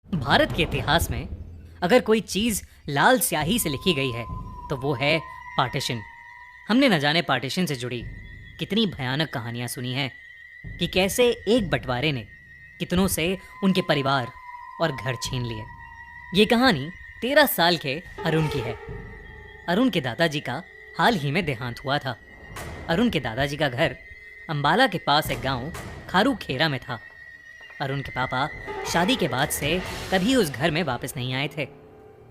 भारत के इतिहास में अगर कोई चीज लाल स्याही से लिखी गई है तो वो है पार्टीशन। हमने न जाने पार्टीशन से जुड़ी कितनी भयानक कहानियां सुनी हैं कि कैसे एक बंटवारे ने कितनों से उनके परिवार और घर छीन लिए। ये कहानी 13 साल के अरुण की है। अरुण के दादाजी का हाल ही में देहांत हुआ था। अरुण के दादाजी का घर अंबाला के पास एक गांव खारू खेरा में था। अरुण के पापा शादी के बाद से कभी उस घर में वापस नहीं आए थे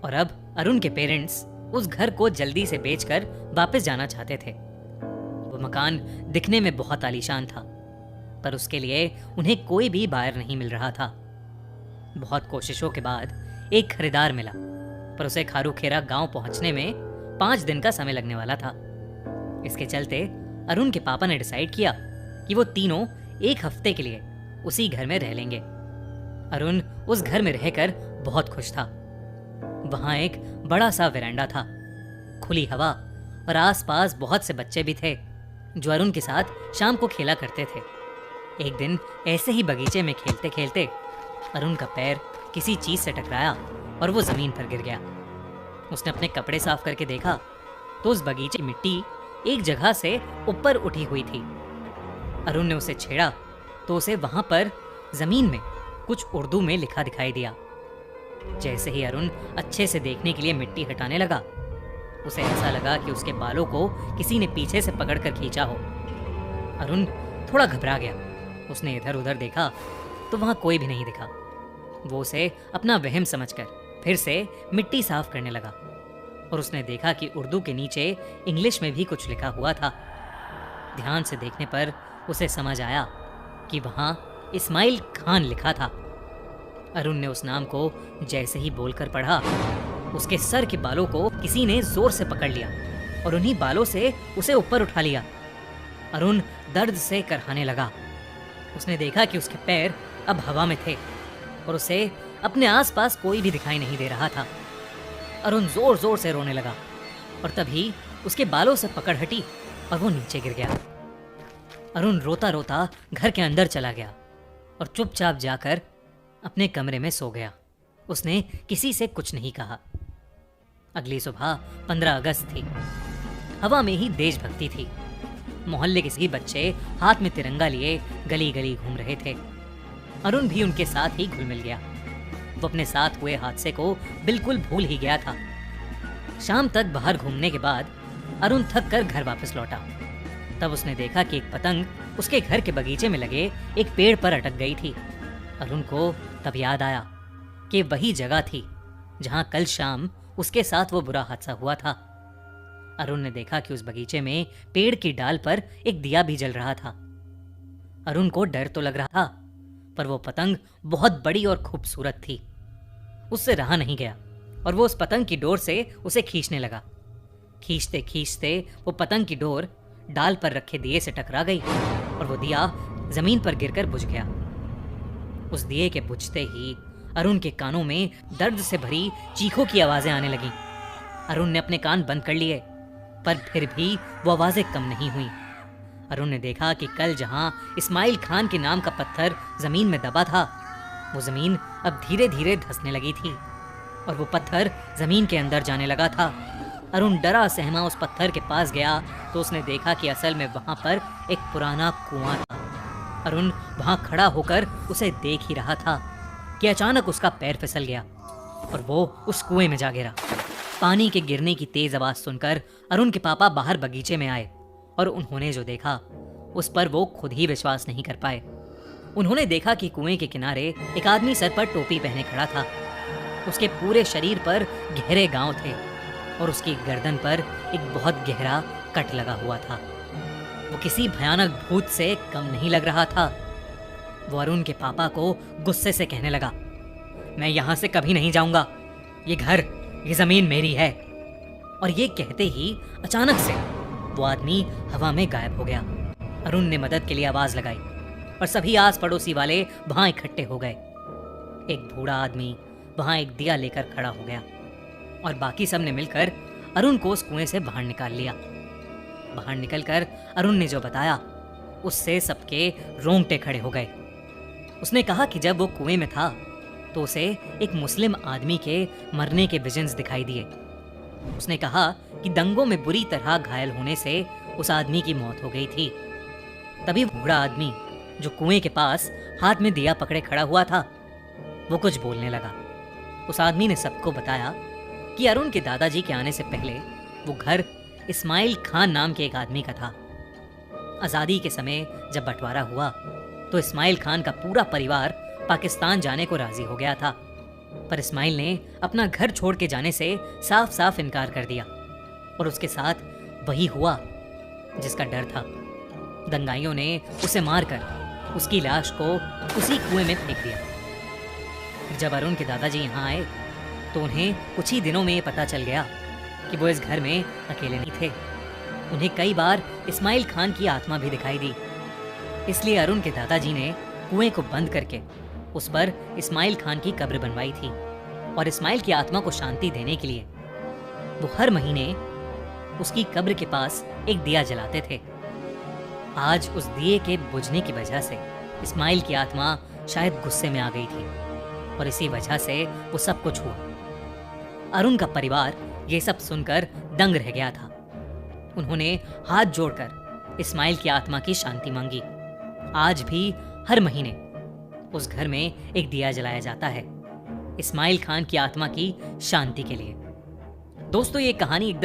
और अब अरुण के पेरेंट्स उस घर को जल्दी से बेचकर वापस जाना चाहते थे। वो मकान दिखने में बहुत आलीशान था, पर उसके लिए उन्हें कोई भी बायर नहीं मिल रहा था। बहुत कोशिशों के बाद एक खरीदार मिला, पर उसे खारू खेरा गांव पहुंचने में 5 दिन का समय लगने वाला था। इसके चलते अरुण के पापा ने डिसाइड किया कि वो तीनों एक हफ्ते के लिए उसी घर में रह लेंगे। अरुण उस घर में रहकर बहुत खुश था। वहां एक बड़ा सा वेरांडा था, खुली हवा और आसपास बहुत से बच्चे भी थे जो अरुण के साथ शाम को खेला करते थे। एक दिन ऐसे ही बगीचे में खेलते खेलते अरुण का पैर किसी चीज से टकराया और वो जमीन पर गिर गया। उसने अपने कपड़े साफ करके देखा तो उस बगीचे की मिट्टी एक जगह से ऊपर उठी हुई थी। अरुण ने उसे छेड़ा तो उसे वहां पर जमीन में कुछ उर्दू में लिखा दिखाई दिया। जैसे ही अरुण अच्छे से देखने के लिए मिट्टी हटाने लगा, उसे ऐसा लगा कि उसके बालों को किसी ने पीछे से पकड़कर खींचा हो। अरुण थोड़ा घबरा गया। उसने इधर उधर देखा तो वहां कोई भी नहीं दिखा। वो उसे अपना वहम समझकर फिर से मिट्टी साफ करने लगा और उसने देखा कि उर्दू के नीचे इंग्लिश में भी कुछ लिखा हुआ था। ध्यान से देखने पर उसे समझ आया कि वहां इस्माइल खान लिखा था। अरुण ने उस नाम को जैसे ही बोलकर पढ़ा, उसके सर के बालों को किसी ने जोर से पकड़ लिया और उन्हीं बालों से उसे ऊपर उठा लिया। अरुण दर्द से करहाने लगा। उसने देखा कि उसके पैर अब हवा में थे और उसे अपने आसपास कोई भी दिखाई नहीं दे रहा था। अरुण जोर जोर से रोने लगा और तभी उसके बालों से पकड़ हटी और वो नीचे गिर गया। अरुण रोता रोता घर के अंदर चला गया और चुपचाप जाकर अपने कमरे में सो गया। उसने किसी से कुछ नहीं कहा। अगली सुबह 15 अगस्त थी। हवा में ही देशभक्ति थी। मोहल्ले के सभी बच्चे हाथ में तिरंगा लिए गली गली घूम रहे थे। अरुण भी उनके साथ ही घुल मिल गया। वो अपने साथ हुए हादसे को बिल्कुल भूल ही गया था। शाम तक बाहर घूमने के बाद अरुण थक कर घर वापस लौटा। तब उसने देखा कि एक पतंग उसके घर के बगीचे में लगे एक पेड़ पर अटक गई थी। अरुण को तब याद आया कि वही जगह थी जहां कल शाम उसके साथ वो बुरा हादसा हुआ था। अरुण ने देखा कि उस बगीचे में पेड़ की डाल पर एक दिया भी जल रहा था। अरुण को डर तो लग रहा था, पर वो पतंग बहुत बड़ी और खूबसूरत थी। उससे रहा नहीं गया और वो उस पतंग की डोर से उसे खींचने लगा। खींचते खींचते वो पतंग की डोर डाल पर रखे दिए से टकरा गई और वो दिया जमीन पर गिरकर बुझ गया। उस दिए के बुझते ही अरुण के कानों में दर्द से भरी चीखों की आवाजें आने लगीं। अरुण ने अपने कान बंद कर लिए, पर फिर भी वो आवाजें कम नहीं हुई। अरुण ने देखा कि कल जहां इस्माइल खान के नाम का पत्थर जमीन में दबा था, वो जमीन अब धीरे धीरे धंसने लगी थी और वो पत्थर जमीन के अंदर जाने लगा था। अरुण डरा सहमा उस पत्थर के पास गया तो उसने देखा कि असल में वहां पर एक पुराना कुआं था। अरुण वहां खड़ा होकर उसे देख ही रहा था कि अचानक उसका पैर फिसल गया और वो उस कुएं में जा गिरा। पानी के गिरने की तेज आवाज सुनकर अरुण के पापा बाहर बगीचे में आए और उन्होंने जो देखा उस पर वो खुद ही विश्वास नहीं कर पाए। उन्होंने देखा कि कुएं के किनारे एक आदमी सर पर टोपी पहने खड़ा था। उसके पूरे शरीर पर गहरे घाव थे और उसकी गर्दन पर एक बहुत गहरा कट लगा हुआ था। वो किसी भयानक भूत से कम नहीं लग रहा था। वो अरुण के पापा को गुस्से से कहने लगा, मैं यहां से कभी नहीं जाऊंगा। ये घर, ये जमीन मेरी है। और ये कहते ही अचानक से वो आदमी हवा में गायब हो गया। अरुण ने मदद के लिए आवाज लगाई और सभी आस पड़ोसी वाले वहां इकट्ठे हो गए। एक बूढ़ा आदमी वहां एक दिया लेकर खड़ा हो गया और बाकी सब ने मिलकर अरुण को उस कुएं से बाहर निकाल लिया। बाहर निकलकर अरुण ने जो बताया उससे सबके रोंगटे खड़े हो गए। उसने कहा कि जब वो कुएं में था तो उसे एक मुस्लिम आदमी के मरने के विजन्स दिखाई दिए। उसने कहा कि दंगों में बुरी तरह घायल होने से उस आदमी की मौत हो गई थी। तभी बूढ़ा आदमी जो कुएं के पास हाथ में दिया पकड़े खड़ा हुआ था, वो कुछ बोलने लगा। उस आदमी ने सबको बताया कि अरुण के दादाजी के आने से पहले वो घर इस्माइल खान नाम के एक आदमी का था। आज़ादी के समय जब बंटवारा हुआ तो इस्माइल खान का पूरा परिवार पाकिस्तान जाने को राजी हो गया था, पर इस्माइल ने अपना घर छोड़ के जाने से साफ साफ इनकार कर दिया और उसके साथ वही हुआ जिसका डर था। दंगाइयों ने उसे मारकर उसकी लाश को उसी कुएं में फेंक दिया। जब अरुण के दादाजी यहाँ आए तो उन्हें कुछ ही दिनों में ये पता चल गया कि वो इस घर में अकेले नहीं थे। उन्हें कई बार इस्माइल खान की आत्मा भी दिखाई दी। इसलिए अरुण के दादाजी ने कुएं को बंद करके उस पर इस्माइल खान की कब्र बनवाई थी और इस्माइल की आत्मा को शांति देने के लिए वो हर महीने उसकी कब्र के पास एक दिया जलाते थे। आज उस दिए के बुझने की वजह से इस्माइल की आत्मा शायद गुस्से में आ गई थी और इसी वजह से वो सब कुछ हुआ। अरुण का परिवार ये सब सुनकर दंग रह गया था। उन्होंने हाथ जोड़कर इस्माइल की आत्मा की शांति मांगी। आज भी हर महीने उस घर में एक दिया जलाया जाता है इस्माइल खान की आत्मा की शांति के लिए। दोस्तों, ये कहानी एकदम